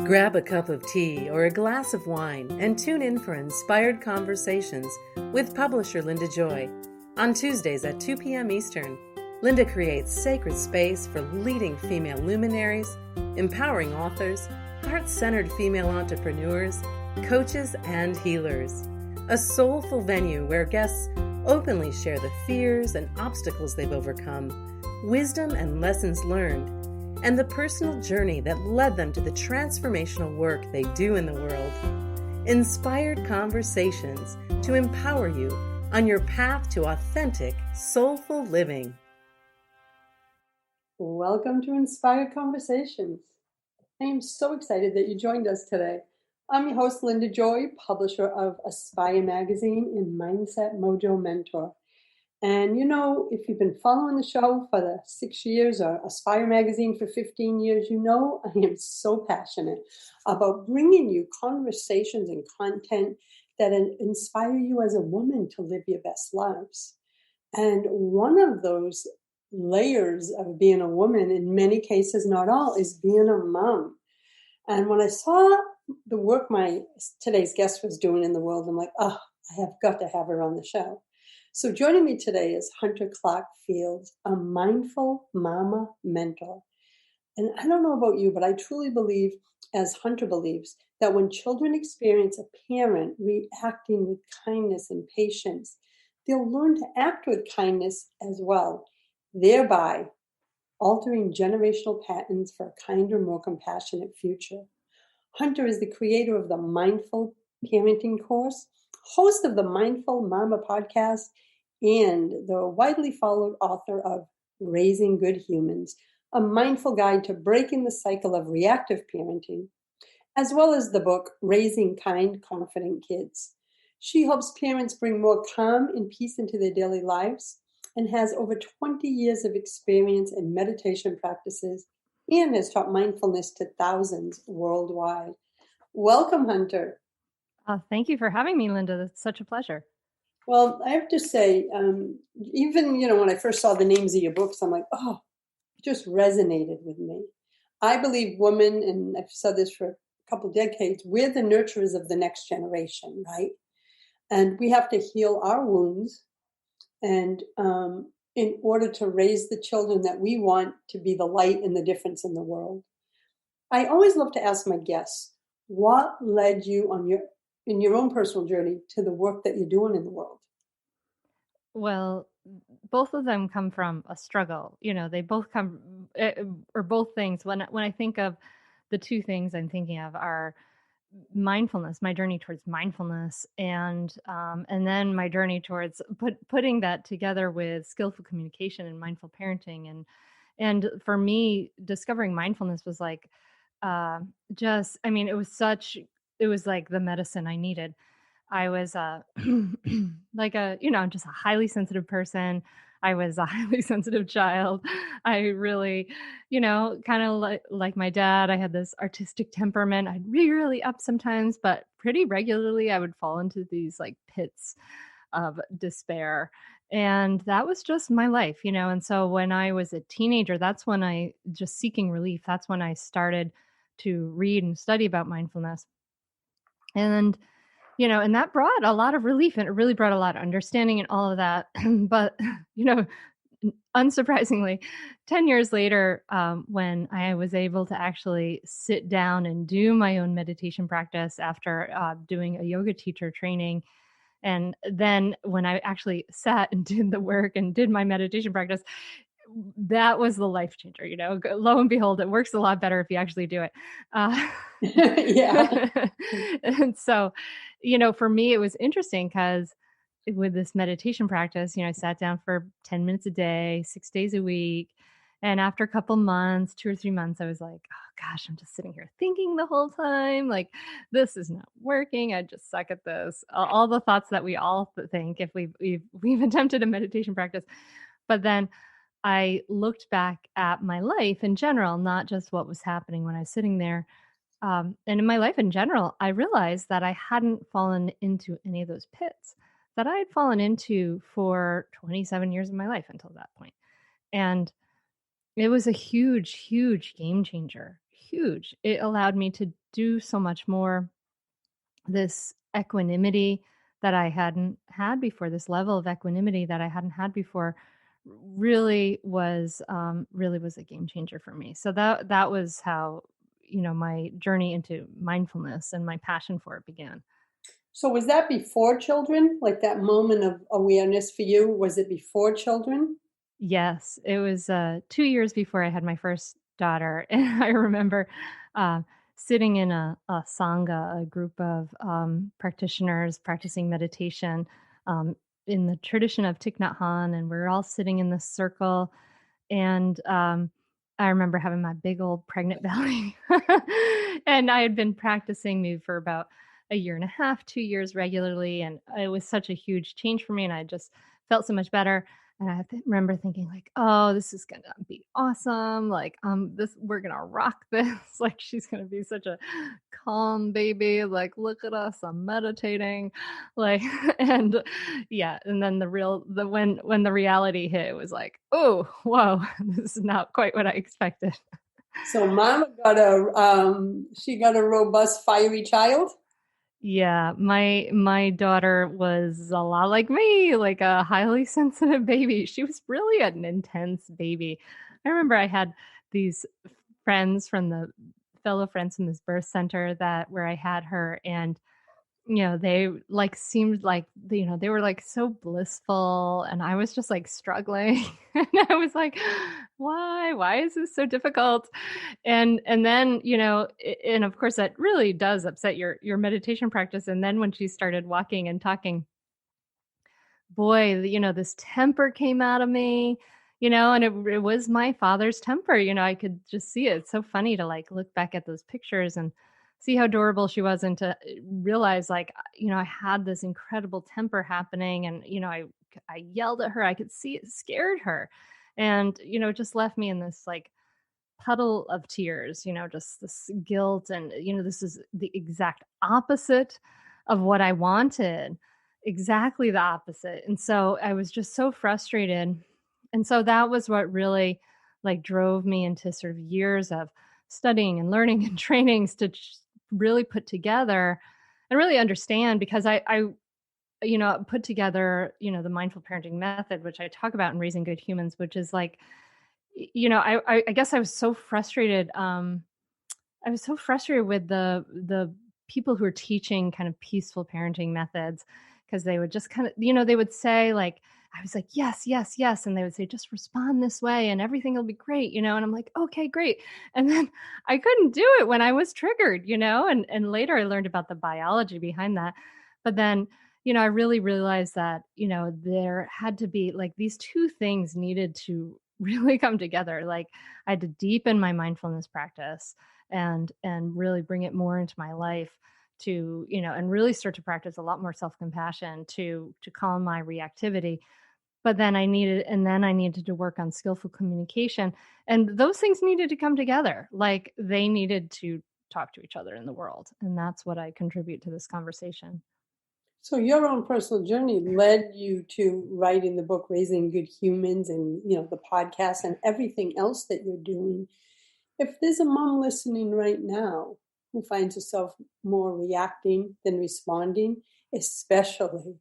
Grab a cup of tea or a glass of wine and tune in for Inspired Conversations with publisher Linda Joy. On Tuesdays at 2 p.m. Eastern, Linda creates sacred space for leading female luminaries, empowering authors, heart-centered female entrepreneurs, coaches, and healers. A soulful venue where guests openly share the fears and obstacles they've overcome, wisdom and lessons learned, and the personal journey that led them to the transformational work they do in the world. Inspired Conversations to empower you on your path to authentic, soulful living. Welcome to Inspired Conversations. I am so excited that you joined us today. I'm your host, Linda Joy, publisher of Aspire Magazine and Mindset Mojo Mentor. And you know, if you've been following the show for the 6 years or Aspire Magazine for 15 years, you know I am so passionate about bringing you conversations and content that inspire you as a woman to live your best lives. And one of those layers of being a woman, in many cases, not all, is being a mom. And when I saw the work today's guest was doing in the world, I'm like, oh, I have got to have her on the show. So joining me today is Hunter Clarke-Fields, a mindful mama mentor. And I don't know about you, but I truly believe, as Hunter believes, that when children experience a parent reacting with kindness and patience, they'll learn to act with kindness as well, thereby altering generational patterns for a kinder, more compassionate future. Hunter is the creator of the Mindful Parenting course, host of the Mindful Mama podcast, and the widely followed author of Raising Good Humans, a mindful guide to breaking the cycle of reactive parenting, as well as the book Raising Kind, Confident Kids. She helps parents bring more calm and peace into their daily lives and has over 20 years of experience in meditation practices and has taught mindfulness to thousands worldwide. Welcome, Hunter. Thank you for having me, Linda. That's such a pleasure. Well, I have to say, even, when I first saw the names of your books, I'm like, oh, it just resonated with me. I believe women, and I've said this for a couple decades, we're the nurturers of the next generation, right? And we have to heal our wounds and in order to raise the children that we want to be the light and the difference in the world. I always love to ask my guests, what led you in your own personal journey to the work that you're doing in the world? Well, both of them come from a struggle. They both come, or both things. When I think of the two things I'm thinking of are mindfulness, my journey towards mindfulness, and then my journey towards putting that together with skillful communication and mindful parenting. And for me, discovering mindfulness was like, it was like the medicine I needed. I was just a highly sensitive person. I was a highly sensitive child. I really, kind of like my dad, I had this artistic temperament. I'd be really up sometimes, but pretty regularly I would fall into these like pits of despair. And that was just my life, And so when I was a teenager, that's when I just seeking relief. That's when I started to read and study about mindfulness. And and that brought a lot of relief, and it really brought a lot of understanding and all of that. But, unsurprisingly, 10 years later, when I was able to actually sit down and do my own meditation practice after doing a yoga teacher training, and then when I actually sat and did the work and did my meditation practice, that was the life changer. Lo and behold, it works a lot better if you actually do it. Yeah. And so, for me, it was interesting because with this meditation practice, I sat down for 10 minutes a day, 6 days a week. And after a couple months, 2 or 3 months, I was like, oh gosh, I'm just sitting here thinking the whole time, like, this is not working. I just suck at this. All the thoughts that we all think if we've attempted a meditation practice. But then I looked back at my life in general, not just what was happening when I was sitting there. And in my life in general, I realized that I hadn't fallen into any of those pits that I had fallen into for 27 years of my life until that point. And it was a huge, huge game changer, huge. It allowed me to do so much more. This equanimity that I hadn't had before, this level of equanimity that I hadn't had before, really was a game changer for me. So that was how, my journey into mindfulness and my passion for it began. So was that before children? Like that moment of awareness for you, was it before children? Yes, it was 2 years before I had my first daughter, and I remember uh, sitting in a sangha, a group of practitioners practicing meditation um, in the tradition of Thich Nhat Hanh, and we were all sitting in this circle. And I remember having my big old pregnant belly, and I had been practicing maybe for about a year and a half, 2 years regularly, and it was such a huge change for me, and I just felt so much better. And I remember thinking like, "Oh, this is gonna be awesome! Like, we're gonna rock this! Like, she's gonna be such a calm baby. Like, look at us, I'm meditating, like." And yeah, and then when the reality hit, it was like, "Oh, whoa, this is not quite what I expected." So Mama got she got a robust, fiery child. Yeah, my daughter was a lot like me, like a highly sensitive baby. She was really an intense baby. I remember I had these friends from the fellow friends from this birth center that where I had her, and they like seemed like they were like so blissful, and I was just like struggling. And I was like, why is this so difficult? And then and of course that really does upset your meditation practice. And then when she started walking and talking, boy, this temper came out of me, and it was my father's temper. I could just see it. It's so funny to like look back at those pictures and see how adorable she was, and to realize like, I had this incredible temper happening, and, I yelled at her. I could see it scared her. And, it just left me in this like puddle of tears, just this guilt. And, this is the exact opposite of what I wanted, exactly the opposite. And so I was just so frustrated. And so that was what really like drove me into sort of years of studying and learning and trainings to really put together and really understand, because I put together, the mindful parenting method, which I talk about in Raising Good Humans, which is like, I guess I was so frustrated. I was so frustrated with the people who are teaching kind of peaceful parenting methods, because they would just kind of, they would say like, I was like, yes, yes, yes. And they would say, just respond this way and everything will be great, and I'm like, okay, great. And then I couldn't do it when I was triggered, and later I learned about the biology behind that. But then, I really realized that, there had to be like these two things needed to really come together. Like I had to deepen my mindfulness practice and really bring it more into my life, to and really start to practice a lot more self-compassion to calm my reactivity. But then I needed to work on skillful communication, and those things needed to come together. Like they needed to talk to each other in the world, and that's what I contribute to this conversation. So your own personal journey led you to writing the book Raising Good Humans, and the podcast and everything else that you're doing. If there's a mom listening right now who finds herself more reacting than responding, especially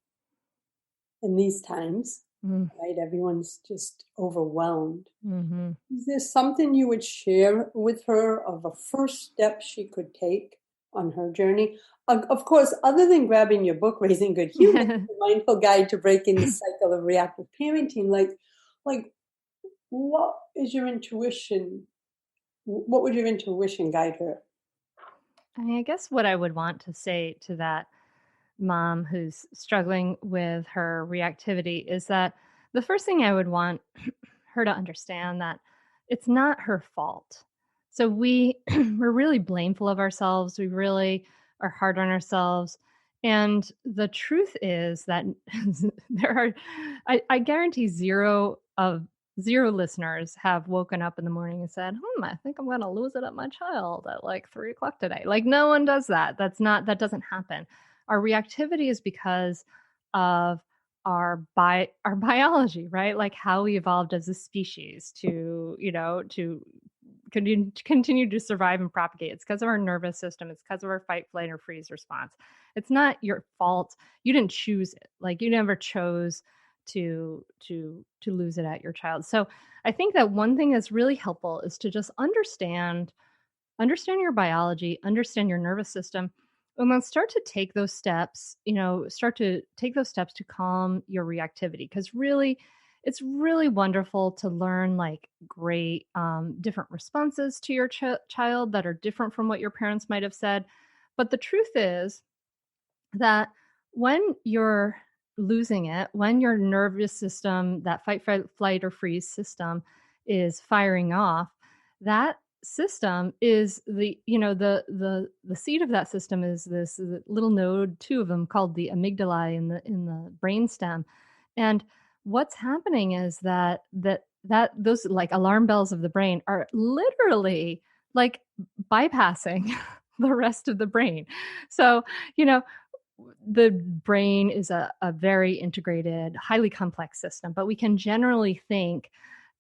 in these times, right? Everyone's just overwhelmed. Mm-hmm. Is there something you would share with her of a first step she could take on her journey? Of course, other than grabbing your book, Raising Good Humans, the Mindful Guide to Breaking the Cycle of Reactive Parenting, like what is your intuition? What would your intuition guide her? I mean, I guess what I would want to say to that mom who's struggling with her reactivity is that the first thing I would want her to understand that it's not her fault. So we're really blameful of ourselves. We really are hard on ourselves. And the truth is that there are, I guarantee zero listeners have woken up in the morning and said, I think I'm going to lose it at my child at like 3:00 today. Like no one does that. That doesn't happen. Our reactivity is because of our biology, right? Like how we evolved as a species to continue to survive and propagate. It's because of our nervous system. It's because of our fight, flight, or freeze response. It's not your fault. You didn't choose it. Like, you never chose to lose it at your child. So I think that one thing that's really helpful is to just understand your biology, understand your nervous system, and then start to take those steps, to calm your reactivity. Because really, it's really wonderful to learn like great different responses to your child that are different from what your parents might have said. But the truth is that when you're losing it, when your nervous system, that fight, flight, or freeze system is firing off, that system is the seat of that system is this little node, two of them, called the amygdala in the brainstem. And what's happening is that those like alarm bells of the brain are literally like bypassing the rest of the brain. So, the brain is a very integrated, highly complex system, but we can generally think,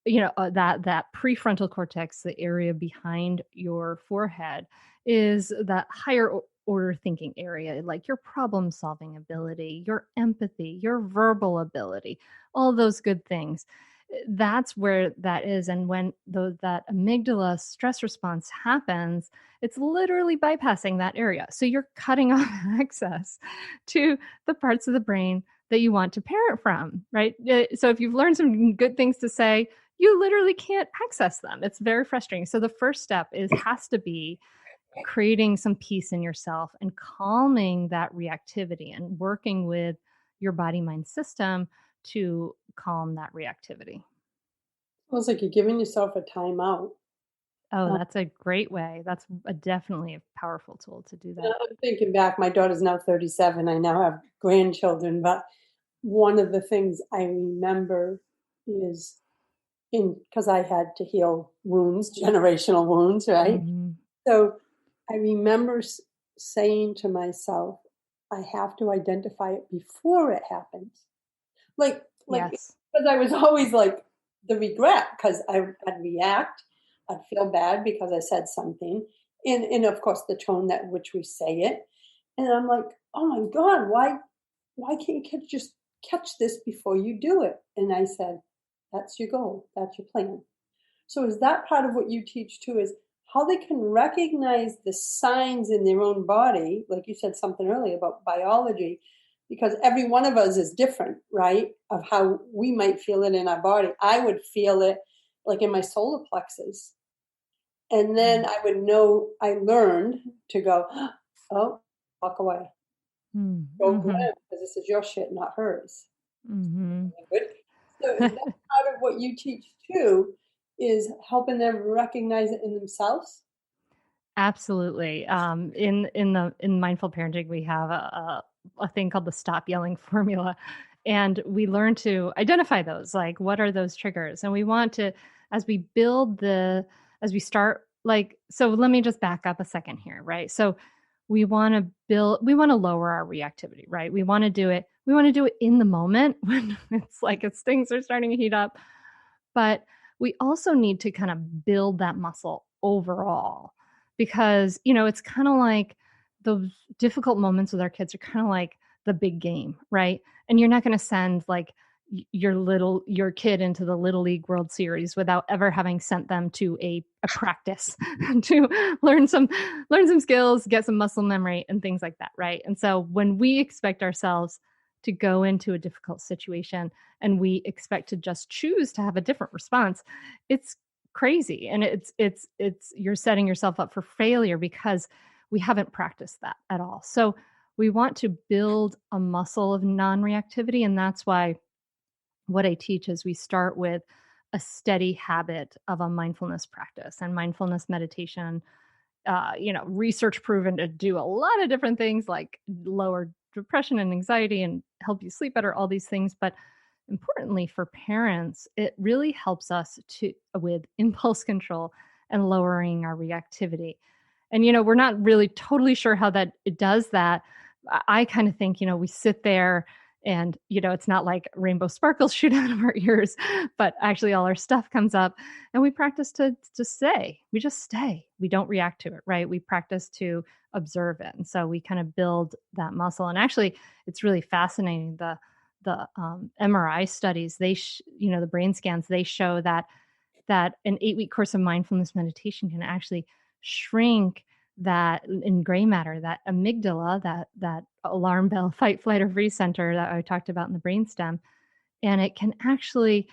that prefrontal cortex, the area behind your forehead, is that higher order thinking area, like your problem solving ability, your empathy, your verbal ability, all those good things. That's where that is. And when that amygdala stress response happens, it's literally bypassing that area. So you're cutting off access to the parts of the brain that you want to parent from, right? So if you've learned some good things to say, you literally can't access them. It's very frustrating. So the first step has to be creating some peace in yourself and calming that reactivity and working with your body mind system to calm that reactivity. Feels like you're giving yourself a timeout. Oh, that's a great way. That's definitely a powerful tool to do that. I'm thinking back, my daughter's now 37. I now have grandchildren, but one of the things I remember is because I had to heal wounds, generational wounds, right? Mm-hmm. So I remember saying to myself, I have to identify it before it happens. Like, yes. Because I was always like the regret, because I'd react, I'd feel bad because I said something, and of course the tone that which we say it, and I'm like, oh my God, why can't you just catch this before you do it? And I said, that's your goal, that's your plan. So is that part of what you teach too, is how they can recognize the signs in their own body, like you said something earlier about biology, because every one of us is different, right? Of how we might feel it in our body. I would feel it like in my solar plexus. And then I would know, I learned to go, oh, walk away. Go because this is your shit, not hers. Mm-hmm. So is that part of what you teach too, is helping them recognize it in themselves? Absolutely. In mindful parenting, we have a thing called the stop yelling formula, and we learn to identify those, like what are those triggers, and we want to, as we start, like, so let me just back up a second here, right? So we want to lower our reactivity, right? We want to do it in the moment when it's like things are starting to heat up, but we also need to kind of build that muscle overall. Because, it's kind of like those difficult moments with our kids are kind of like the big game, right? And you're not going to send like your kid into the Little League World Series without ever having sent them to a practice to learn some skills, get some muscle memory and things like that, right? And so when we expect ourselves to go into a difficult situation and we expect to just choose to have a different response, it's crazy. And it's you're setting yourself up for failure because we haven't practiced that at all. So we want to build a muscle of non-reactivity. And that's why what I teach is we start with a steady habit of a mindfulness practice, and mindfulness meditation, research proven to do a lot of different things like lower depression and anxiety and help you sleep better, all these things. But importantly for parents, it really helps us with impulse control and lowering our reactivity. And, we're not really totally sure how that it does that. I kind of think, we sit there And, it's not like rainbow sparkles shoot out of our ears, but actually all our stuff comes up, and we practice to stay. We just stay. We don't react to it, right? We practice to observe it. And so we kind of build that muscle. And actually, it's really fascinating. The MRI studies, the brain scans, they show that an 8-week course of mindfulness meditation can actually shrink that in gray matter, that amygdala, that alarm bell, fight, flight, or freeze center that I talked about in the brainstem, and it can actually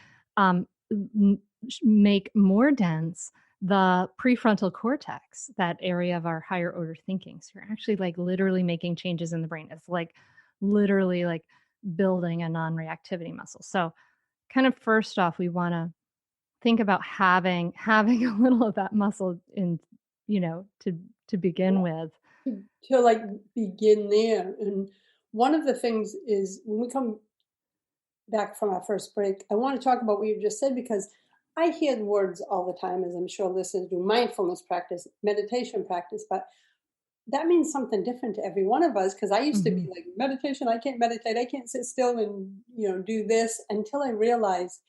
make more dense the prefrontal cortex, that area of our higher order thinking. So you're actually like literally making changes in the brain. It's like literally like building a non-reactivity muscle. So kind of first off, we want to think about having a little of that muscle in, to begin with. To like begin there. And one of the things is when we come back from our first break, I want to talk about what you just said, because I hear the words all the time, as I'm sure listeners do: mindfulness practice, meditation practice, but that means something different to every one of us. Because I used to be like, meditation, I can't meditate, I can't sit still and do this, until I realized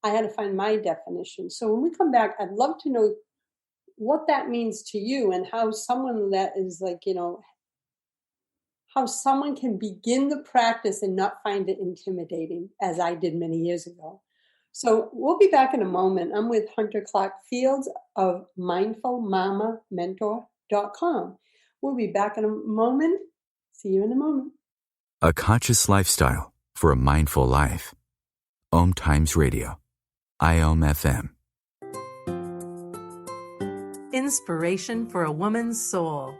I had to find my definition. So when we come back, I'd love to know what that means to you, and how someone that is like, how someone can begin the practice and not find it intimidating, as I did many years ago. So we'll be back in a moment. I'm with Hunter Clarke-Fields of mindfulmamamentor.com. We'll be back in a moment. See you in a moment. A conscious lifestyle for a mindful life. OMTimes Radio. IOM FM. Inspiration for a woman's soul.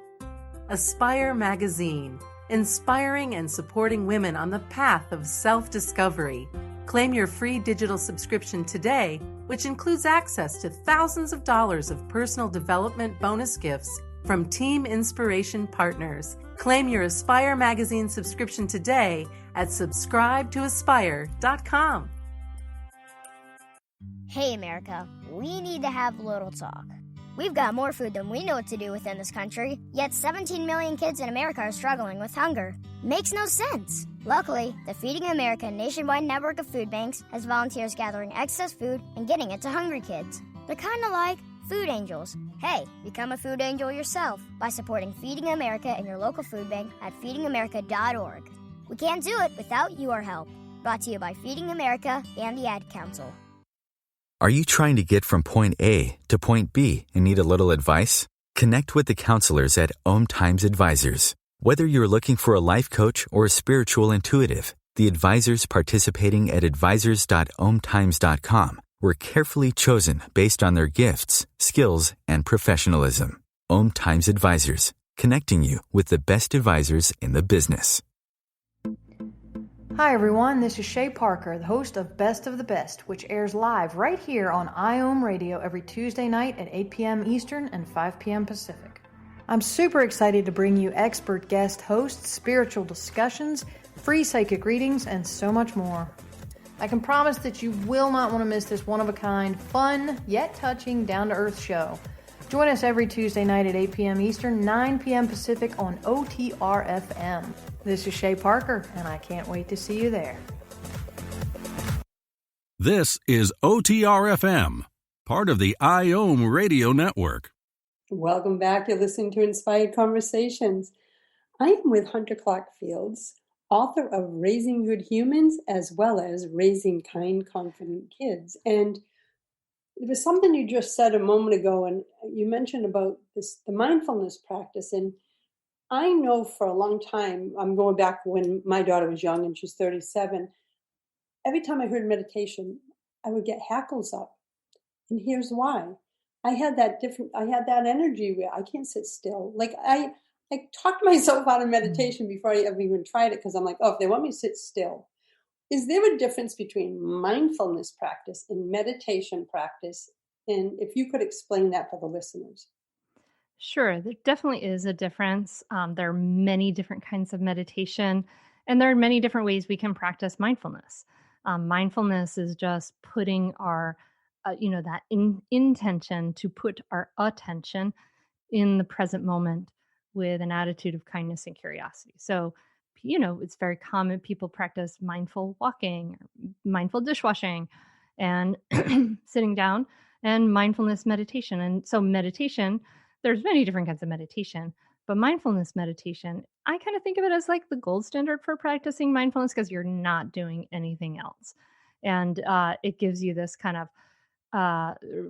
Aspire Magazine, inspiring and supporting women on the path of self-discovery. Claim your free digital subscription today, which includes access to thousands of dollars of personal development bonus gifts from Team Inspiration partners. Claim your Aspire Magazine subscription today at subscribetoaspire.com. Hey America, we need to have a little talk. We've got more food than we know what to do with in this country, yet 17 million kids in America are struggling with hunger. Makes no sense. Luckily, the Feeding America nationwide network of food banks has volunteers gathering excess food and getting it to hungry kids. They're kind of like food angels. Hey, become a food angel yourself by supporting Feeding America in your local food bank at feedingamerica.org. We can't do it without your help. Brought to you by Feeding America and the Ad Council. Are you trying to get from point A to point B and need a little advice? Connect with the counselors at OMTimes Advisors. Whether you're looking for a life coach or a spiritual intuitive, the advisors participating at advisors.omtimes.com were carefully chosen based on their gifts, skills, and professionalism. OMTimes Advisors, connecting you with the best advisors in the business. Hi everyone, this is Shay Parker, the host of Best of the Best, which airs live right here on IOM Radio every Tuesday night at 8 p.m. Eastern and 5 p.m. Pacific. I'm super excited to bring you expert guest hosts, spiritual discussions, free psychic readings, and so much more. I can promise that you will not want to miss this one-of-a-kind, fun, yet touching, down-to-earth show. Join us every Tuesday night at 8 p.m. Eastern, 9 p.m. Pacific on OTR-FM. This is Shay Parker, and I can't wait to see you there. This is OTR-FM, part of the IOM Radio Network. Welcome back. You're listening to Inspired Conversations. I am with Hunter Clarke-Fields, author of Raising Good Humans, as well as Raising Kind, Confident Kids. And there was something you just said a moment ago, and you mentioned about the mindfulness practice. And I know for a long time, I'm going back when my daughter was young and she's 37, every time I heard meditation, I would get hackles up. And here's why. I had that energy where I can't sit still. Like I talked myself out of meditation before I ever even tried it, because I'm like, oh, if they want me to sit still. Is there a difference between mindfulness practice and meditation practice? And if you could explain that for the listeners. Sure, there definitely is a difference. There are many different kinds of meditation, and there are many different ways we can practice mindfulness. Mindfulness is just putting our, that intention to put our attention in the present moment with an attitude of kindness and curiosity. So it's very common. People practice mindful walking, or mindful dishwashing, and sitting down, and mindfulness meditation. And so meditation, there's many different kinds of meditation, but mindfulness meditation, I kind of think of it as like the gold standard for practicing mindfulness, because you're not doing anything else. And it gives you this kind of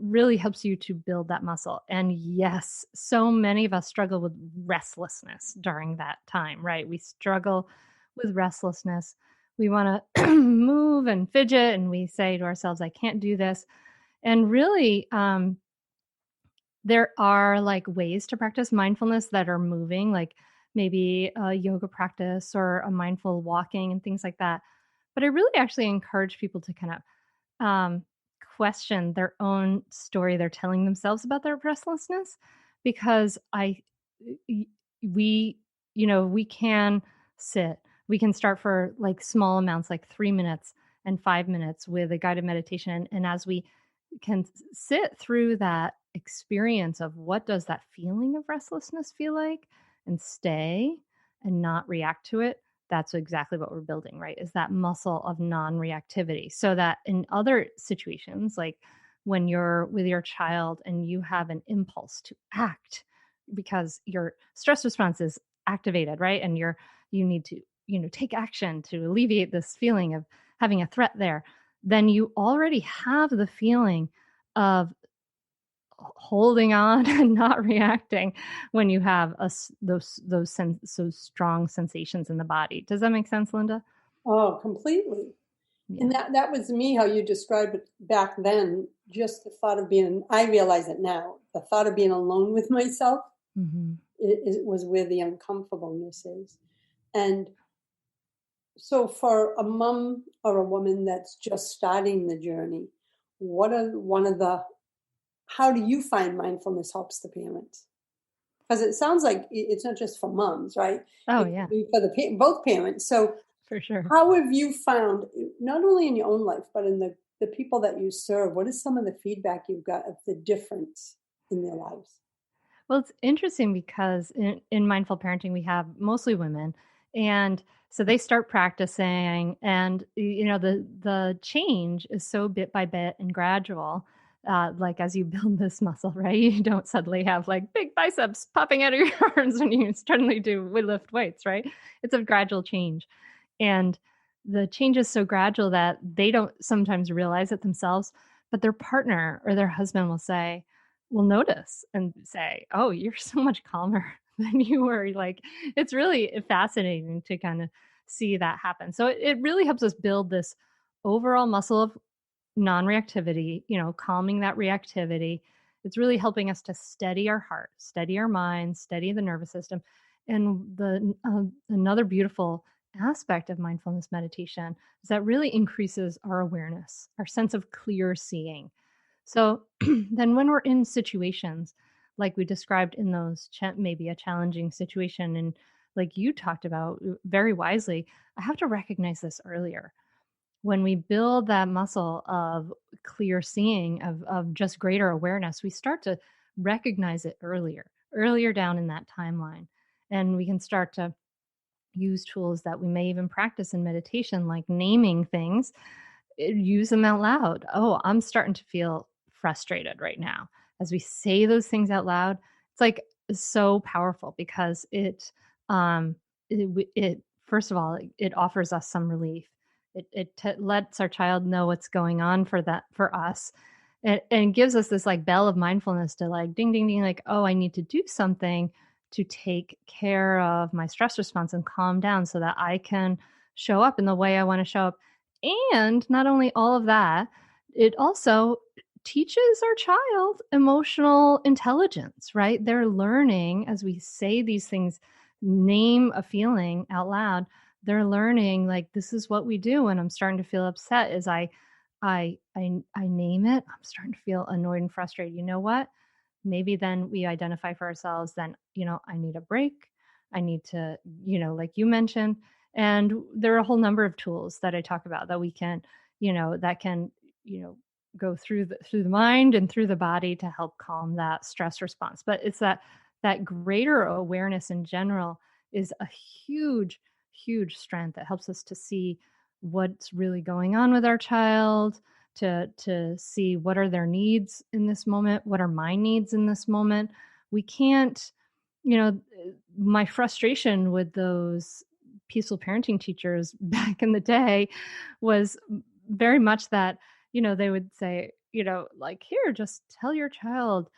really helps you to build that muscle. And yes, so many of us struggle with restlessness during that time, right? We struggle with restlessness. We want to move and fidget, and we say to ourselves, I can't do this. And really, there are like ways to practice mindfulness that are moving, like maybe a yoga practice or a mindful walking and things like that. But I really actually encourage people to kind of question their own story they're telling themselves about their restlessness, because we can sit. We can start for like small amounts, like 3 minutes and 5 minutes with a guided meditation. And as we can sit through that experience of what does that feeling of restlessness feel like, and stay and not react to it, that's exactly what we're building, right? Is that muscle of non-reactivity, so that in other situations, like when you're with your child and you have an impulse to act because your stress response is activated, right? And you need to, take action to alleviate this feeling of having a threat there, then you already have the feeling of holding on and not reacting when you have those strong sensations in the body. Does that make sense, Linda? Oh, completely. Yeah. And that was me, how you described it back then. Just the thought of I realize it now, the thought of being alone with myself, it was where the uncomfortableness is. And so for a mom or a woman that's just starting the journey, how do you find mindfulness helps the parents? Because it sounds like it's not just for moms, right? Oh, it yeah. could be for both parents. So for sure. How have you found, not only in your own life, but in the people that you serve, what is some of the feedback you've got of the difference in their lives? Well, it's interesting because in mindful parenting, we have mostly women. And so they start practicing, and the change is so bit by bit and gradual. Like as you build this muscle, right? You don't suddenly have like big biceps popping out of your arms when you suddenly lift weights, right? It's a gradual change. And the change is so gradual that they don't sometimes realize it themselves, but their partner or their husband will notice and say, oh, you're so much calmer than you were. Like, it's really fascinating to kind of see that happen. So it really helps us build this overall muscle of non-reactivity, calming that reactivity. It's really helping us to steady our heart, steady our mind, steady the nervous system. And another beautiful aspect of mindfulness meditation is that really increases our awareness, our sense of clear seeing. So then when we're in situations like we described in those, maybe a challenging situation, and like you talked about very wisely, I have to recognize this earlier. When we build that muscle of clear seeing, of just greater awareness, we start to recognize it earlier down in that timeline. And we can start to use tools that we may even practice in meditation, like naming things, use them out loud. Oh, I'm starting to feel frustrated right now. As we say those things out loud, it's like so powerful, because it first of all, it offers us some relief. It lets our child know what's going on for us, and gives us this like bell of mindfulness to like ding ding ding, like, oh, I need to do something to take care of my stress response and calm down so that I can show up in the way I want to show up. And not only all of that, it also teaches our child emotional intelligence, right? They're learning, as we say these things, name a feeling out loud. They're learning, like, this is what we do when I'm starting to feel upset, is I name it. I'm starting to feel annoyed and frustrated. You know what? Maybe then we identify for ourselves, then, I need a break. I need to, like you mentioned. And there are a whole number of tools that I talk about that we can, that can, go through the mind and through the body to help calm that stress response. But it's that greater awareness in general is a huge, huge strength. It helps us to see what's really going on with our child, to see what are their needs in this moment, what are my needs in this moment. We can't, my frustration with those peaceful parenting teachers back in the day was very much that, they would say, like, here, just tell your child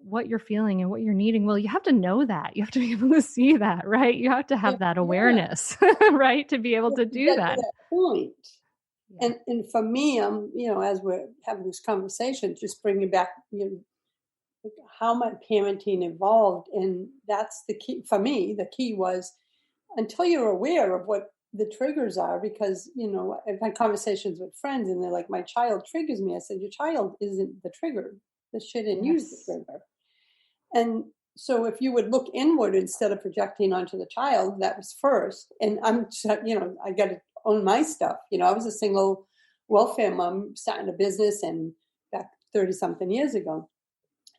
what you're feeling and what you're needing. Well, you have to know that. You have to be able to see that, right? You have to have that awareness, right? To be able to do Get that. to that point. Yeah. And for me, as we're having this conversation, just bringing back, how my parenting evolved. And that's the key for me. The key was until you're aware of what the triggers are, because, I've had conversations with friends and they're like, my child triggers me. I said, your child isn't the trigger. The shit in you is the trigger. And so if you would look inward instead of projecting onto the child, that was first. And I'm, I got to own my stuff. I was a single welfare mom, starting a business and back 30 something years ago.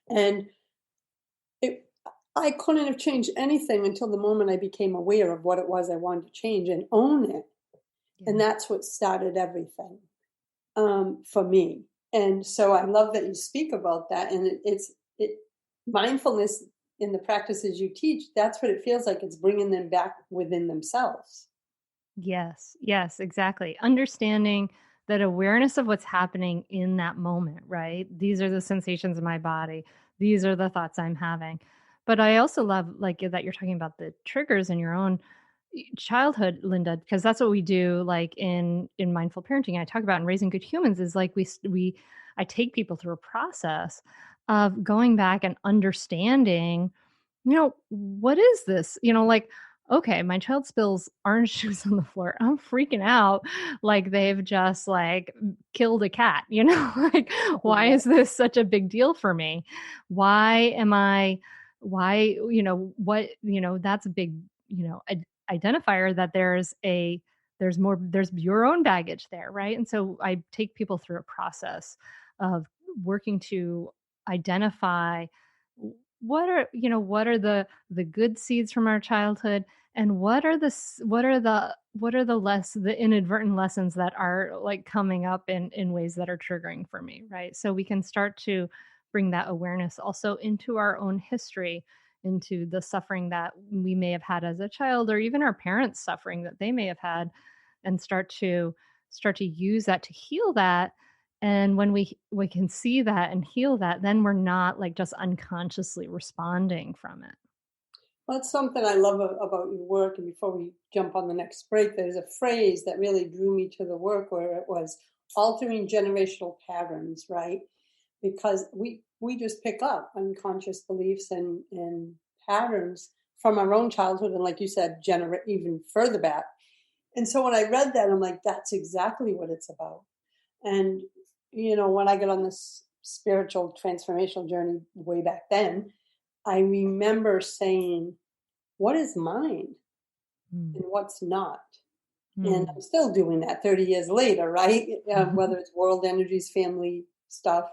And I couldn't have changed anything until the moment I became aware of what it was I wanted to change and own it. Yeah. And that's what started everything for me. And so I love that you speak about that. And it's mindfulness in the practices you teach, that's what it feels like. It's bringing them back within themselves. Yes, exactly. Understanding that awareness of what's happening in that moment, right? These are the sensations in my body. These are the thoughts I'm having. But I also love that you're talking about the triggers in your own childhood, Linda, because that's what we do like in mindful parenting. I talk about in Raising Good Humans is like I take people through a process of going back and understanding, what is this? Okay, my child spills orange juice on the floor. I'm freaking out like they've just killed a cat, why is this such a big deal for me? That's a big, identifier that there's your own baggage there, right? And so I take people through a process of working to identify what are the good seeds from our childhood, and what are the inadvertent lessons that are coming up in ways that are triggering for me, right? So we can start to bring that awareness also into our own history, into the suffering that we may have had as a child, or even our parents' suffering that they may have had, and start to use that to heal that. And when we can see that and heal that, then we're not just unconsciously responding from it. Well, that's something I love about your work. And before we jump on the next break, there's a phrase that really drew me to the work, where it was altering generational patterns, right? Because we just pick up unconscious beliefs and patterns from our own childhood. And like you said, even further back. And so when I read that, I'm like, that's exactly what it's about. And when I got on this spiritual transformational journey way back then, I remember saying, what is mine and what's not? And I'm still doing that 30 years later, right? Whether it's world energies, family stuff.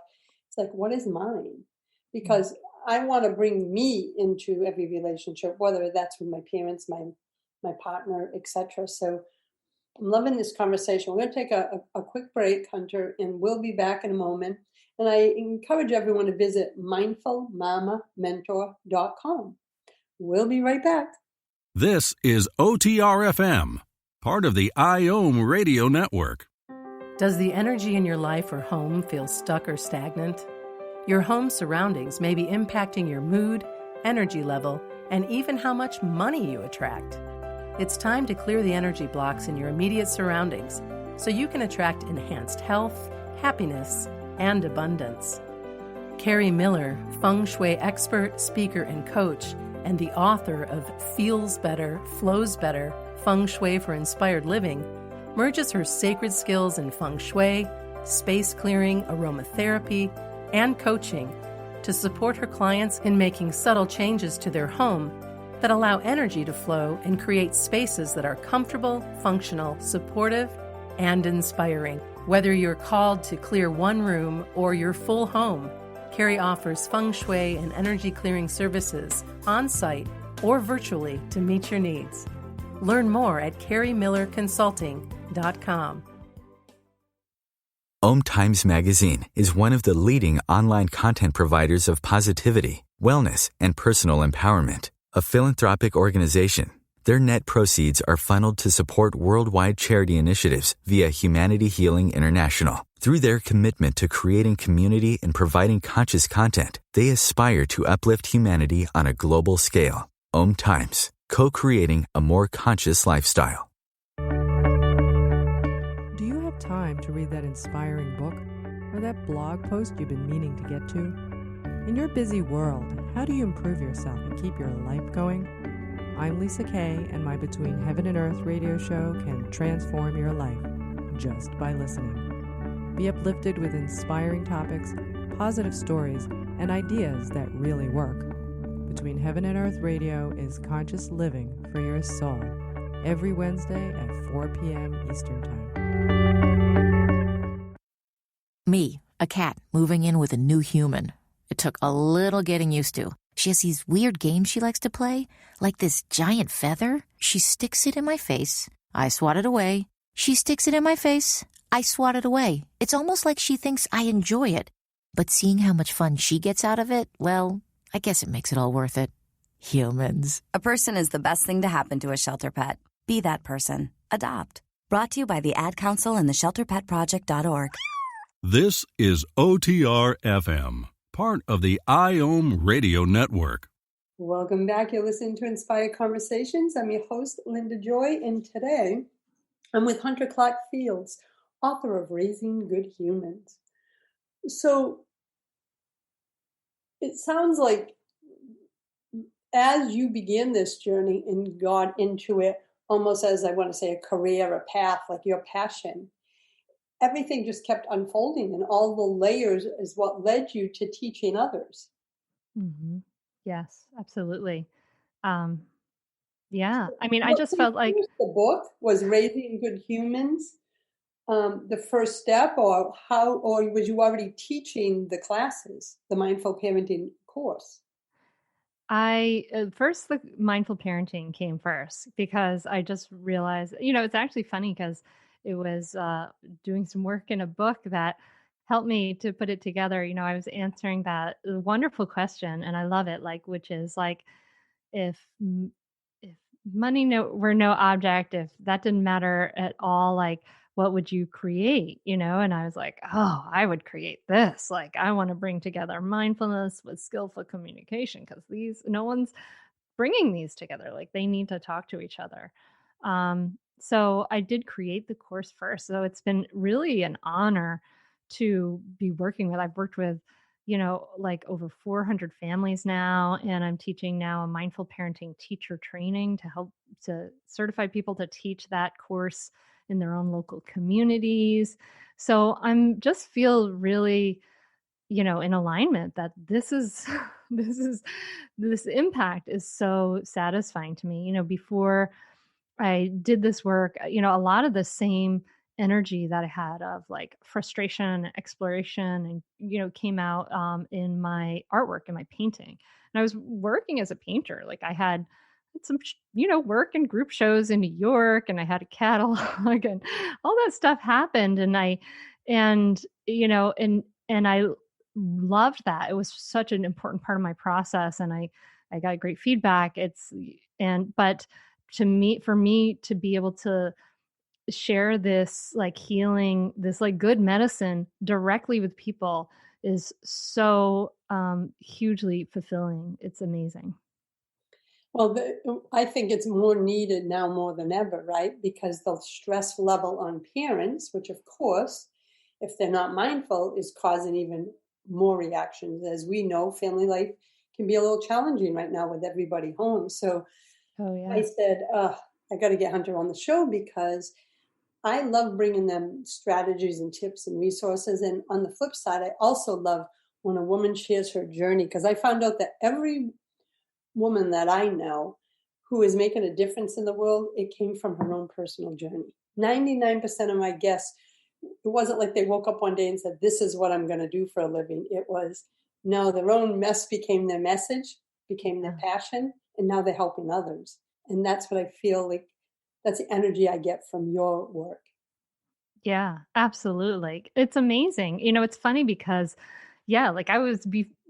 It's like, what is mine? Because I want to bring me into every relationship, whether that's with my parents, my partner, etc. So I'm loving this conversation. We're going to take a quick break, Hunter, and we'll be back in a moment. And I encourage everyone to visit mindfulmamamentor.com. We'll be right back. This is OTR-FM, part of the IOM radio network. Does the energy in your life or home feel stuck or stagnant? Your home surroundings may be impacting your mood, energy level, and even how much money you attract. It's time to clear the energy blocks in your immediate surroundings so you can attract enhanced health, happiness, and abundance. Carrie Miller, feng shui expert, speaker, and coach, and the author of Feels Better, Flows Better, Feng Shui for Inspired Living, merges her sacred skills in feng shui, space clearing, aromatherapy, and coaching to support her clients in making subtle changes to their home that allow energy to flow and create spaces that are comfortable, functional, supportive, and inspiring. Whether you're called to clear one room or your full home, Carrie offers feng shui and energy clearing services on-site or virtually to meet your needs. Learn more at carriemillerconsulting.com. OMTimes Magazine is one of the leading online content providers of positivity, wellness, and personal empowerment. A philanthropic organization, their net proceeds are funneled to support worldwide charity initiatives via Humanity Healing International. Through their commitment to creating community and providing conscious content, they aspire to uplift humanity on a global scale. OMTimes, co-creating a more conscious lifestyle. Do you have time to read that inspiring book or that blog post you've been meaning to get to? In your busy world, how do you improve yourself and keep your life going? I'm Lisa Kay, and my Between Heaven and Earth radio show can transform your life just by listening. Be uplifted with inspiring topics, positive stories, and ideas that really work. Between Heaven and Earth radio is conscious living for your soul, every Wednesday at 4 p.m. Eastern Time. Me, a cat, moving in with a new human. It took a little getting used to. She has these weird games she likes to play, like this giant feather. She sticks it in my face. I swat it away. She sticks it in my face. I swat it away. It's almost like she thinks I enjoy it. But seeing how much fun she gets out of it, well, I guess it makes it all worth it. Humans. A person is the best thing to happen to a shelter pet. Be that person. Adopt. Brought to you by the Ad Council and the ShelterPetProject.org. This is OTR FM, part of the IOM Radio Network. Welcome back. You're listening to Inspired Conversations. I'm your host, Linda Joy, and today I'm with Hunter Clarke-Fields, author of Raising Good Humans. So it sounds like as you began this journey and got into it almost as, I want to say, a career, a path, like your passion, everything just kept unfolding, and all the layers is what led you to teaching others. Mm-hmm. Yes, absolutely. Yeah. I mean, I just felt like the book was Raising Good Humans, the first step, or was you already teaching the classes, the mindful parenting course? First, the mindful parenting came first because I just realized, it's actually funny because it was doing some work in a book that helped me to put it together. I was answering that wonderful question, and I love it, which is if money were no object, if that didn't matter at all, what would you create? And I was like, oh, I would create this. I want to bring together mindfulness with skillful communication, because no one's bringing these together. They need to talk to each other. So I did create the course first. So it's been really an honor to be working with. I've worked with, over 400 families now, and I'm teaching now a mindful parenting teacher training to help to certify people to teach that course in their own local communities. So I'm just feel really, in alignment that this impact is so satisfying to me. Before I did this work, a lot of the same energy that I had of frustration and exploration and, came out in my artwork and my painting. And I was working as a painter. I had some, work and group shows in New York, and I had a catalog and all that stuff happened. And I loved that. It was such an important part of my process, and I got great feedback. But for me to be able to share this healing, this good medicine directly with people is so hugely fulfilling. It's amazing. Well, I think it's more needed now more than ever, right? Because the stress level on parents, which of course, if they're not mindful, is causing even more reactions. As we know, family life can be a little challenging right now with everybody home. So I said, I got to get Hunter on the show because I love bringing them strategies and tips and resources. And on the flip side, I also love when a woman shares her journey, because I found out that every woman that I know who is making a difference in the world, it came from her own personal journey. 99% of my guests, it wasn't like they woke up one day and said, this is what I'm going to do for a living. It was, no, their own mess became their message, became their passion, and now they're helping others. And that's what I feel like that's the energy I get from your work. Yeah, absolutely. It's amazing. It's funny because, yeah, like I was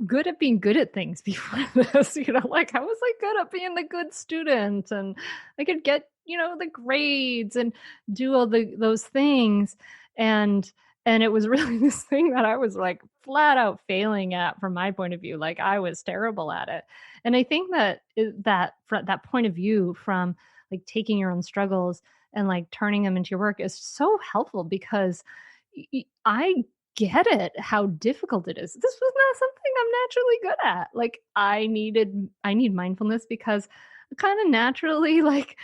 good at being good at things before this, like I was like good at being the good student and I could get, the grades and do all those things. And it was really this thing that I was like flat out failing at from my point of view. Like I was terrible at it. And I think that point of view from like taking your own struggles and like turning them into your work is so helpful because I get it how difficult it is. This was not something I'm naturally good at. Like I need mindfulness because I'm kind of naturally like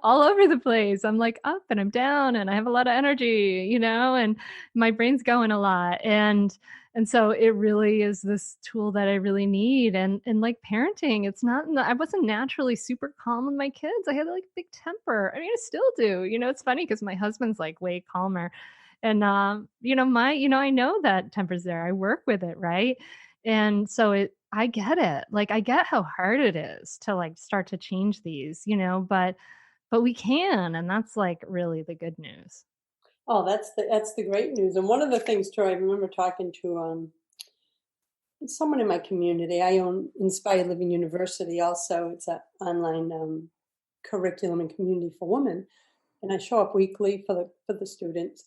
all over the place. I'm like up and I'm down and I have a lot of energy, and my brain's going a lot and so it really is this tool that I really need. And like parenting, it's not, I wasn't naturally super calm with my kids. I had like a big temper. I mean, I still do. It's funny because my husband's like way calmer. And I know that temper's there. I work with it, right? And so I get it. Like I get how hard it is to like start to change these, but we can, and that's like really the good news. Oh, that's the great news. And one of the things too, I remember talking to someone in my community. I own Inspire Living University also. It's an online curriculum and community for women. And I show up weekly for the students.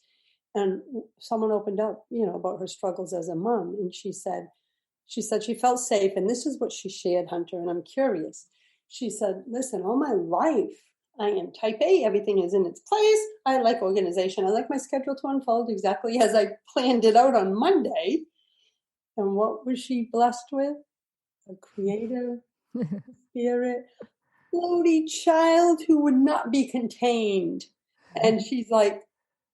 And someone opened up, about her struggles as a mom. And she said she felt safe. And this is what she shared, Hunter, and I'm curious. She said, listen, all my life, I am type A. Everything is in its place. I like organization. I like my schedule to unfold exactly as I planned it out on Monday. And what was she blessed with? A creative spirit, floaty child who would not be contained. And she's like,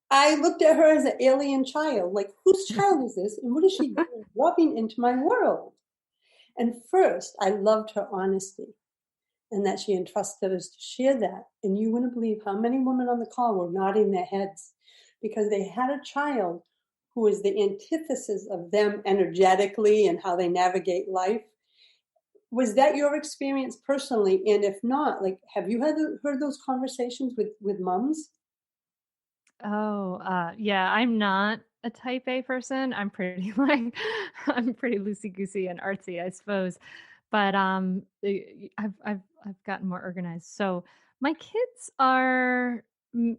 I looked at her as an alien child. Like, whose child is this? And what is she dropping into my world? And first, I loved her honesty and that she entrusted us to share that. And you wouldn't believe how many women on the call were nodding their heads because they had a child who is the antithesis of them energetically and how they navigate life. Was that your experience personally? And if not, like, have you heard those conversations with moms? Oh, yeah, I'm not a type A person. I'm pretty like I'm pretty loosey-goosey and artsy, I suppose. But I've gotten more organized. So my kids are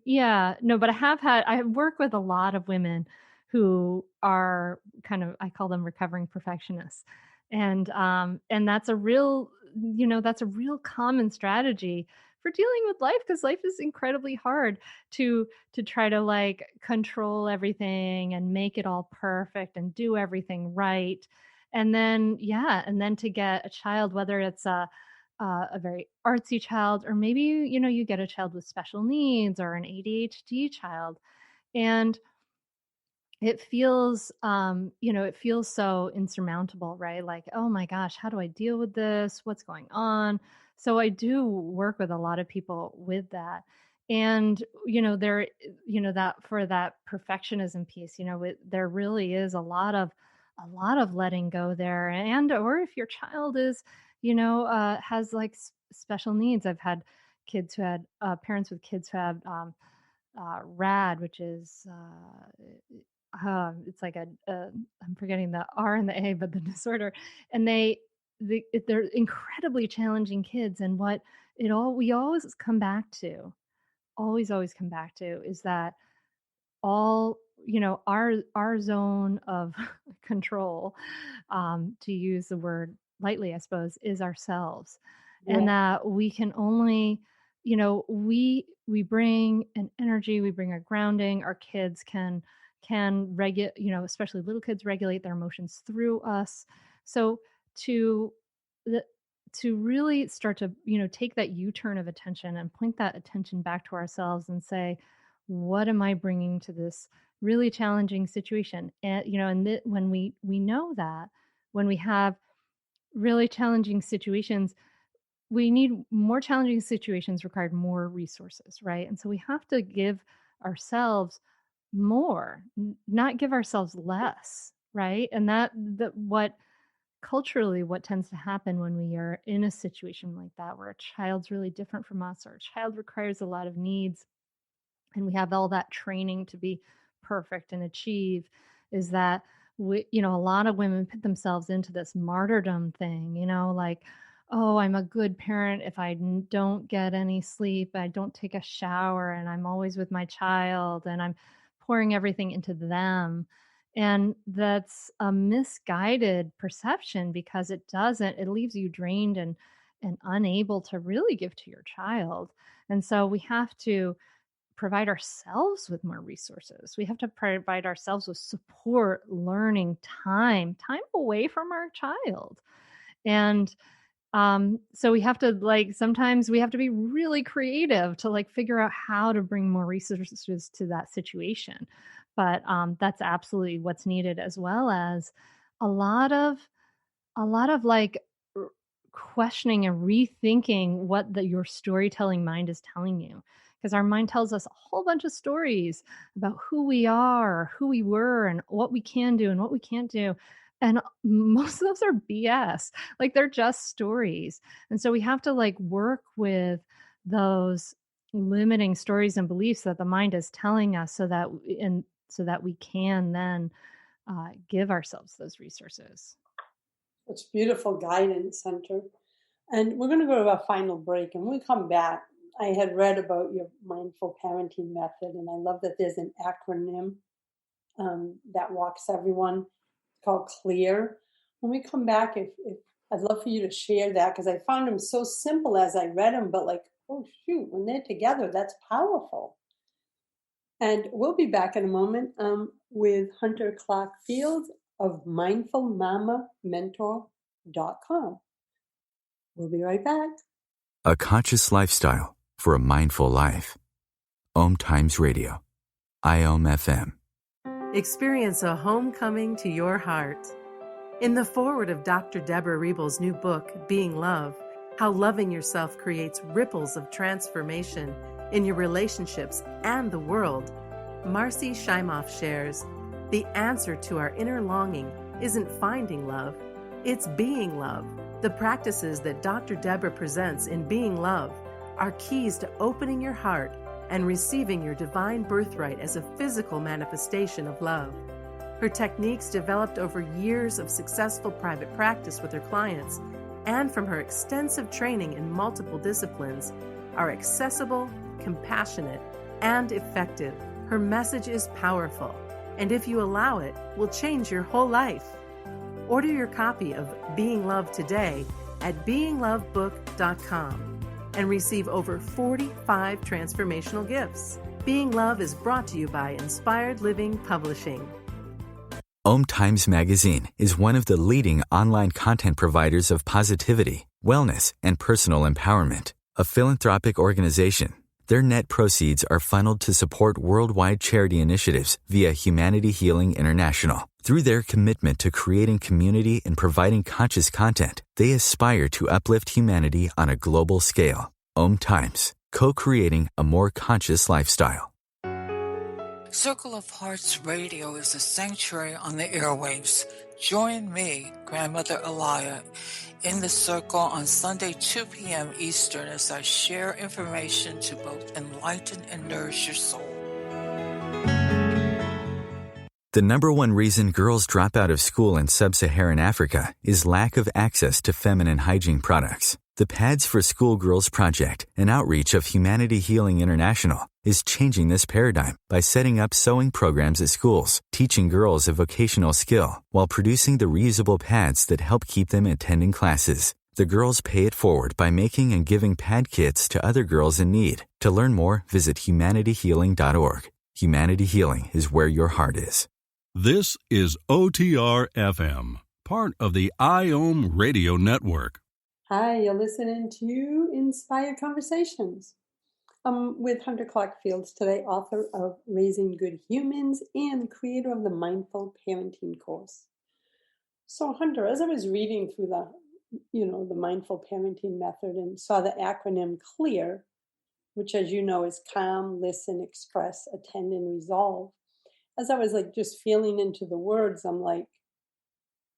yeah, no, but I have worked with a lot of women who are kind of, I call them recovering perfectionists. And that's a real, that's a real common strategy for dealing with life because life is incredibly hard to try to like control everything and make it all perfect and do everything right. And then to get a child, whether it's a very artsy child or maybe you get a child with special needs or an ADHD child, and it feels so insurmountable, right? Like, oh my gosh, how do I deal with this? What's going on? So I do work with a lot of people with that. And, there, that for that perfectionism piece, there really is a lot of letting go there. And, or if your child is, has like special needs. I've had kids who had, parents with kids who had, RAD, which is it's like I'm forgetting the R and the A, but the disorder, and they're incredibly challenging kids. And what we always come back to, always come back to, is that all our zone of control, to use the word lightly, I suppose, is ourselves. Yeah. And that we can only, we bring an energy, we bring a grounding. Our kids can regulate, especially little kids, regulate their emotions through us. So to the to really start to take that U-turn of attention and point that attention back to ourselves and say, what am I bringing to this really challenging situation? And when we know that, when we have really challenging situations, we need more challenging situations required more resources, right? And so we have to give ourselves more, not give ourselves less, right? And that what culturally, what tends to happen when we are in a situation like that, where a child's really different from us, or a child requires a lot of needs, and we have all that training to be perfect and achieve, is that a lot of women put themselves into this martyrdom thing, like, oh, I'm a good parent if I don't get any sleep, I don't take a shower, and I'm always with my child, and I'm pouring everything into them. And that's a misguided perception, because it leaves you drained and unable to really give to your child. And so we have to provide ourselves with more resources. We have to provide ourselves with support, learning, time away from our child. And so we have to, sometimes we have to be really creative to figure out how to bring more resources to that situation. But that's absolutely what's needed, as well as a lot of questioning and rethinking what your storytelling mind is telling you, because our mind tells us a whole bunch of stories about who we are, who we were, and what we can do and what we can't do, and most of those are BS. They're just stories. And so we have to work with those limiting stories and beliefs that the mind is telling us, so that we can then give ourselves those resources. It's beautiful guidance, Hunter. And we're going to go to our final break. And when we come back, I had read about your mindful parenting method, and I love that there's an acronym that walks everyone called CLEAR. When we come back, if I'd love for you to share that, because I found them so simple as I read them, but oh shoot, when they're together, that's powerful. And we'll be back in a moment with Hunter Clarke-Fields of mindfulmamamentor.com. We'll be right back. A conscious lifestyle for a mindful life. OMTimes Radio. IOM FM. Experience a homecoming to your heart. In the foreword of Dr. Deborah Riebel's new book, Being Love, How Loving Yourself Creates Ripples of Transformation in Your Relationships and the World, Marcy Shimoff shares, the answer to our inner longing isn't finding love, it's being love. The practices that Dr. Deborah presents in Being Love are keys to opening your heart and receiving your divine birthright as a physical manifestation of love. Her techniques, developed over years of successful private practice with her clients and from her extensive training in multiple disciplines, are accessible, compassionate, and effective. Her message is powerful, and if you allow it, will change your whole life. Order your copy of Being Love today at beinglovebook.com and receive over 45 transformational gifts. Being Love is brought to you by Inspired Living Publishing. OMTimes Magazine is one of the leading online content providers of positivity, wellness, and personal empowerment. A philanthropic organization, their net proceeds are funneled to support worldwide charity initiatives via Humanity Healing International. Through their commitment to creating community and providing conscious content, they aspire to uplift humanity on a global scale. OMTimes, co-creating a more conscious lifestyle. Circle of Hearts Radio is a sanctuary on the airwaves. Join me, Grandmother Elia, in the circle on Sunday, 2 p.m. Eastern, as I share information to both enlighten and nourish your soul. The number one reason girls drop out of school in sub-Saharan Africa is lack of access to feminine hygiene products. The Pads for Schoolgirls Project, an outreach of Humanity Healing International, is changing this paradigm by setting up sewing programs at schools, teaching girls a vocational skill, while producing the reusable pads that help keep them attending classes. The girls pay it forward by making and giving pad kits to other girls in need. To learn more, visit humanityhealing.org. Humanity Healing is where your heart is. This is OTR FM, part of the IOM Radio Network. Hi, you're listening to Inspired Conversations. I'm with Hunter Clarke-Fields today, author of Raising Good Humans and creator of the Mindful Parenting course. So Hunter, as I was reading through the Mindful Parenting method and saw the acronym CLEAR, which as you know is calm, listen, express, attend, and resolve. As I was just feeling into the words, I'm like,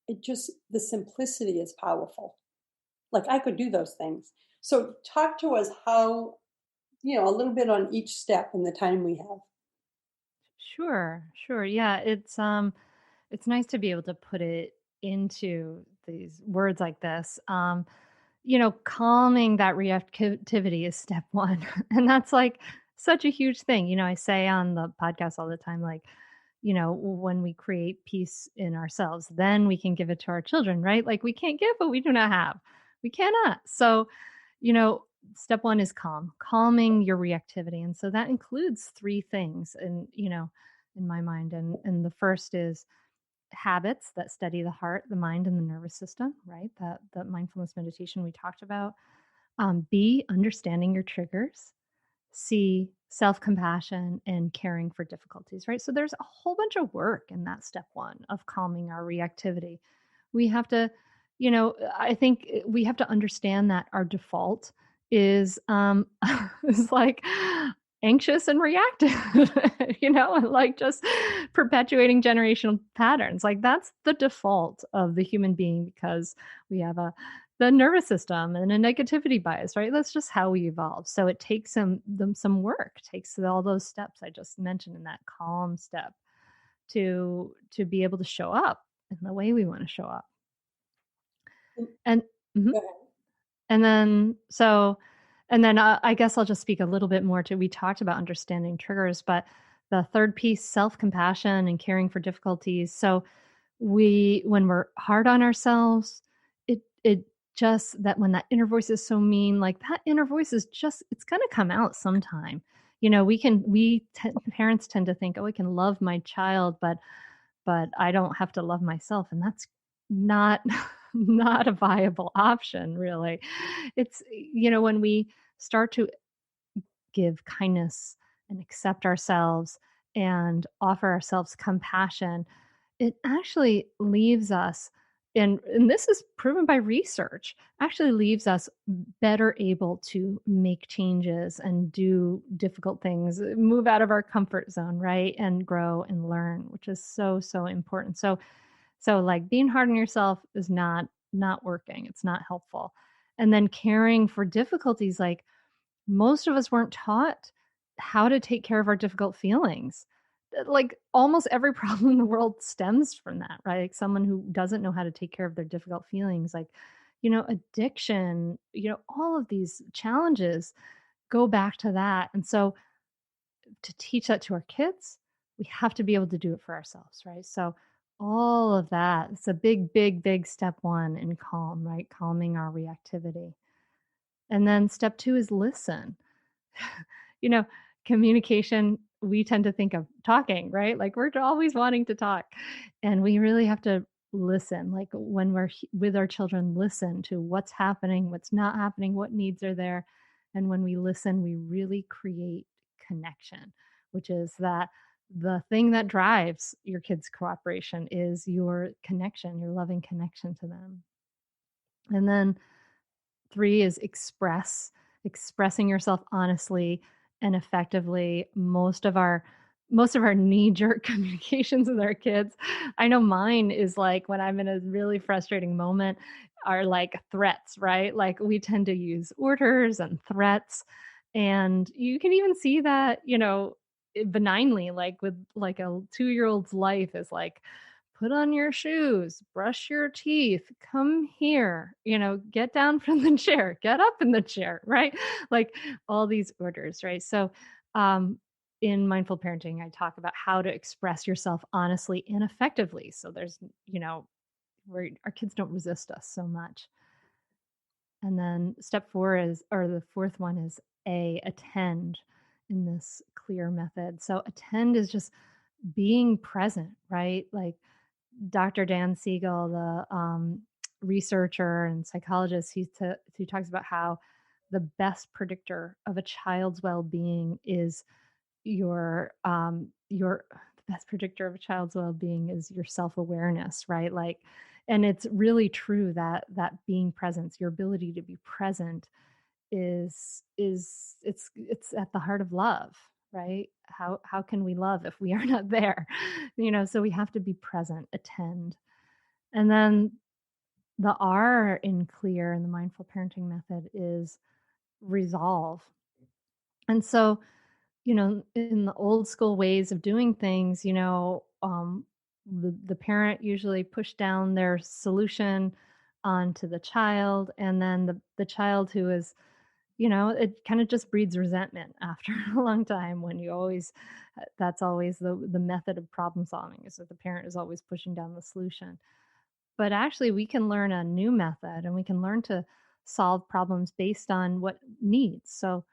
the simplicity is powerful. Like I could do those things. So talk to us how, a little bit on each step in the time we have. Sure. Yeah, it's nice to be able to put it into these words like this. Calming that reactivity is step one. And that's like such a huge thing. I say on the podcast all the time, like, when we create peace in ourselves, then we can give it to our children, right? Like we can't give what we do not have. We cannot. So, you know, step one is calming your reactivity. And so that includes three things in my mind. And the first is habits that steady the heart, the mind, and the nervous system, right? That mindfulness meditation we talked about. B, understanding your triggers. C, self-compassion and caring for difficulties, right? So there's a whole bunch of work in that step one of calming our reactivity. We have to, I think we have to understand that our default is is like anxious and reactive, and like just perpetuating generational patterns. Like that's the default of the human being because we have the nervous system and a negativity bias, right? That's just how we evolve. So it takes some work, takes all those steps I just mentioned in that calm step to be able to show up in the way we want to show up. And mhm. and then I guess I'll just speak a little bit more to, we talked about understanding triggers, but the third piece, self-compassion and caring for difficulties. So when we're hard on ourselves, it just, that when that inner voice is so mean, like that inner voice is just, it's going to come out sometime. Parents tend to think, oh, I can love my child, but I don't have to love myself. And that's not, not a viable option, really. It's, when we start to give kindness and accept ourselves and offer ourselves compassion, it actually leaves us, and this is proven by research, actually leaves us better able to make changes and do difficult things, move out of our comfort zone, right? And grow and learn, which is so, so important. So like being hard on yourself is not working. It's not helpful. And then caring for difficulties, like most of us weren't taught how to take care of our difficult feelings. Like almost every problem in the world stems from that, right? Like someone who doesn't know how to take care of their difficult feelings, like, addiction, all of these challenges go back to that. And so to teach that to our kids, we have to be able to do it for ourselves, right? So all of that, it's a big, big, big step one in calm, right? Calming our reactivity. And then step two is listen. Communication, we tend to think of talking, right? Like we're always wanting to talk. And we really have to listen. Like when we're with our children, listen to what's happening, what's not happening, what needs are there. And when we listen, we really create connection, which is that the thing that drives your kids' cooperation is your connection, your loving connection to them. And then 3 is expressing yourself honestly and effectively. Most of our knee-jerk communications with our kids, I know mine is like when I'm in a really frustrating moment, are like threats, right? Like we tend to use orders and threats. And you can even see that, benignly, like with like a 2-year-old's life is like, put on your shoes, brush your teeth, come here, get down from the chair, get up in the chair, right? Like all these orders, right? So in mindful parenting, I talk about how to express yourself honestly and effectively. So there's, where our kids don't resist us so much. And then step 4 is, or the fourth one is attend in this clear method. So attend is just being present, right? Like Dr. Dan Siegel, the researcher and psychologist, he talks about how the best predictor of a child's well-being is the best predictor of a child's well-being is your self-awareness, right? Like, and it's really true that being present, your ability to be present is it's at the heart of love, right? How can we love if we are not there? So we have to be present, attend. And then the R in clear in the mindful parenting method is resolve. And so, in the old school ways of doing things, the parent usually pushed down their solution onto the child, and then the child who is, it kind of just breeds resentment after a long time when you always, that's always the method of problem solving, is that the parent is always pushing down the solution. But actually, we can learn a new method, and we can learn to solve problems based on what needs. So,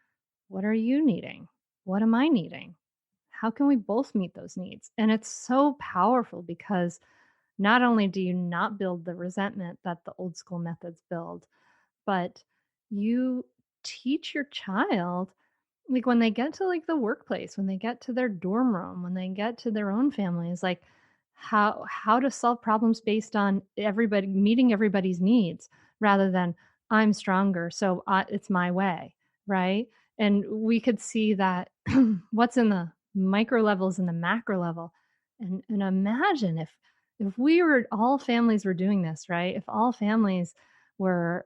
what are you needing? What am I needing? How can we both meet those needs? And it's so powerful because not only do you not build the resentment that the old school methods build, but you teach your child, like when they get to like the workplace, when they get to their dorm room, when they get to their own families, like how to solve problems based on everybody meeting everybody's needs rather than I'm stronger, so it's my way, right? And we could see that what's in the micro levels and the macro level, and imagine if we were all families were doing this, right? If all families were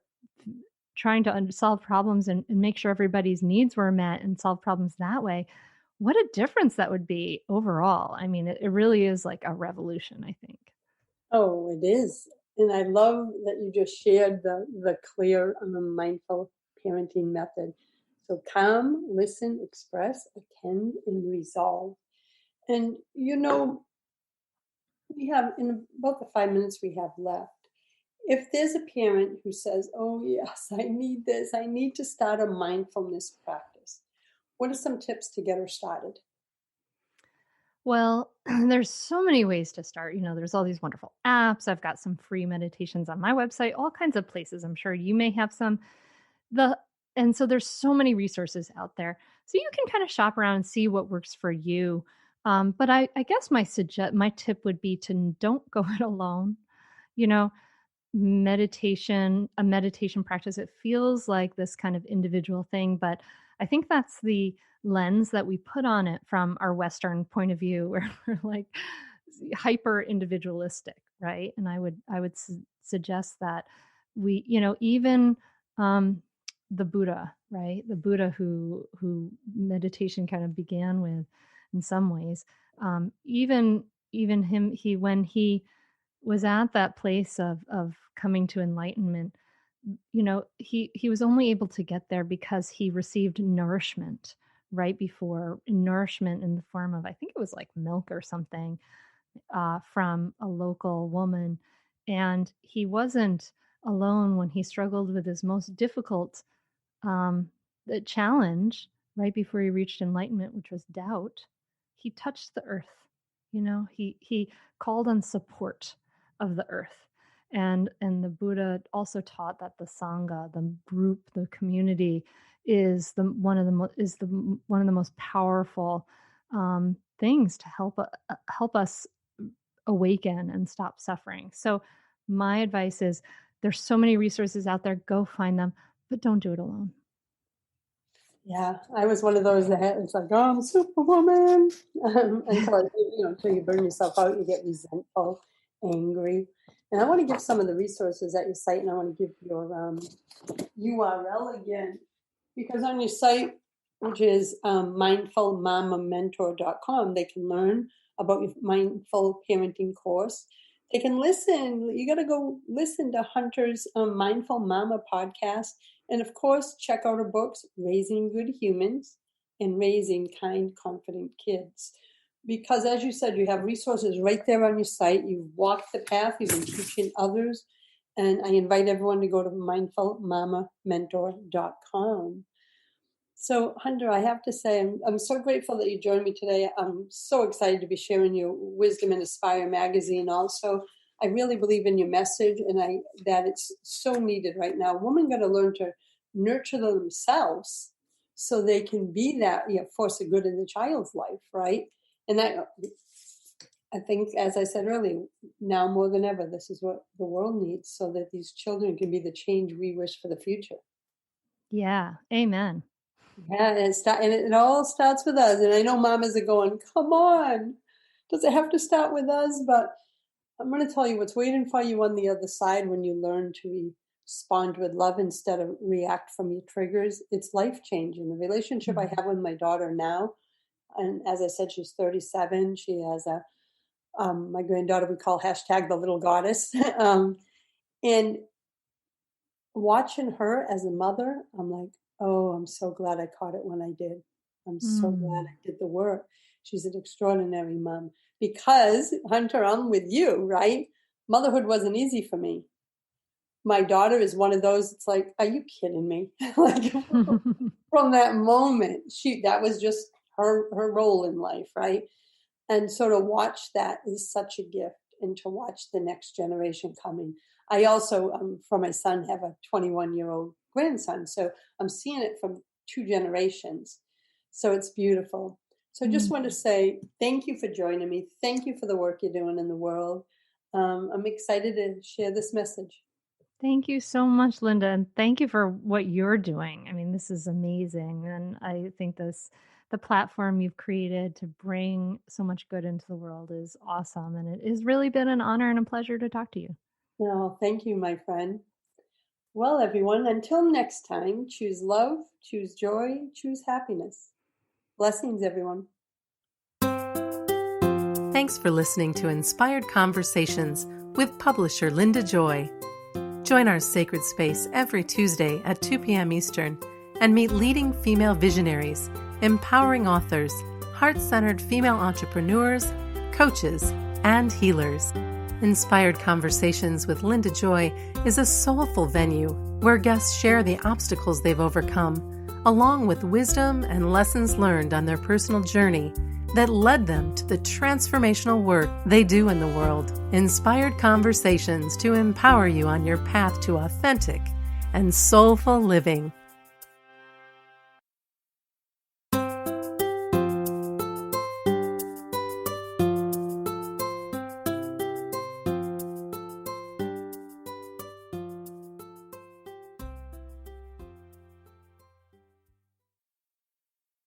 trying to solve problems and make sure everybody's needs were met and solve problems that way, what a difference that would be overall. I mean, it really is like a revolution, I think. Oh, it is. And I love that you just shared the clear mindful parenting method. So calm, listen, express, attend, and resolve. And we have, in about the 5 minutes we have left, if there's a parent who says, oh yes, I need this, I need to start a mindfulness practice, what are some tips to get her started? Well, there's so many ways to start. There's all these wonderful apps. I've got some free meditations on my website, all kinds of places. I'm sure you may have some. And so there's so many resources out there. So you can kind of shop around and see what works for you. But I guess my tip would be to don't go it alone. You know, a meditation practice, it feels like this kind of individual thing, but I think that's the lens that we put on it from our Western point of view, where we're like hyper individualistic, right? And I would suggest that we, even the Buddha, right? The Buddha who meditation kind of began with, in some ways, even him, when he was at that place of coming to enlightenment, he was only able to get there because he received nourishment right before, nourishment in the form of, I think it was like milk or something, from a local woman. And he wasn't alone when he struggled with his most difficult the challenge right before he reached enlightenment, which was doubt. He touched the earth. He called on support of the earth. And the Buddha also taught that the sangha, the group, the community, is one of the most powerful things to help us awaken and stop suffering. So my advice is, there's so many resources out there. Go find them, but don't do it alone. Yeah, I was one of those that it's like, oh, I'm a superwoman. Until you burn yourself out, you get resentful, angry. And I want to give some of the resources at your site, and I want to give your URL again, because on your site, which is mindfulmamamentor.com, they can learn about your mindful parenting course. They can listen. You got to go listen to Hunter's Mindful Mama podcast. And of course, check out her books, Raising Good Humans and Raising Kind, Confident Kids. Because as you said, you have resources right there on your site. You've walked the path. You've been teaching others. And I invite everyone to go to mindfulmamamentor.com. So, Hunter, I have to say, I'm so grateful that you joined me today. I'm so excited to be sharing your Wisdom and Aspire magazine also. I really believe in your message, and that it's so needed right now. Women got to learn to nurture themselves so they can be that force of good in the child's life, right? And that, I think, as I said earlier, now more than ever, this is what the world needs, so that these children can be the change we wish for the future. Yeah, amen. Yeah, and it all starts with us. And I know mamas are going, come on, does it have to start with us? But I'm going to tell you what's waiting for you on the other side when you learn to respond with love instead of react from your triggers. It's life-changing. The relationship I have with my daughter now, and as I said, she's 37. She has my granddaughter we call hashtag the little goddess. And watching her as a mother, I'm like, oh, I'm so glad I caught it when I did. I'm so glad I did the work. She's an extraordinary mom. Because, Hunter, I'm with you, right? Motherhood wasn't easy for me. My daughter is one of those, it's like, are you kidding me? Like, from that moment, that was just her role in life, right? And so to watch that is such a gift, and to watch the next generation coming. I also, for my son, have a 21-year-old grandson. So I'm seeing it from 2 generations. So it's beautiful. So I just want to say thank you for joining me. Thank you for the work you're doing in the world. I'm excited to share this message. Thank you so much, Linda. And thank you for what you're doing. I mean, this is amazing. And I think the platform you've created to bring so much good into the world is awesome. And it has really been an honor and a pleasure to talk to you. Oh, thank you, my friend. Well, everyone, until next time, choose love, choose joy, choose happiness. Blessings, everyone. Thanks for listening to Inspired Conversations with publisher Linda Joy. Join our sacred space every Tuesday at 2 p.m. Eastern and meet leading female visionaries, empowering authors, heart-centered female entrepreneurs, coaches, and healers. Inspired Conversations with Linda Joy is a soulful venue where guests share the obstacles they've overcome, along with wisdom and lessons learned on their personal journey that led them to the transformational work they do in the world. Inspired Conversations to empower you on your path to authentic and soulful living.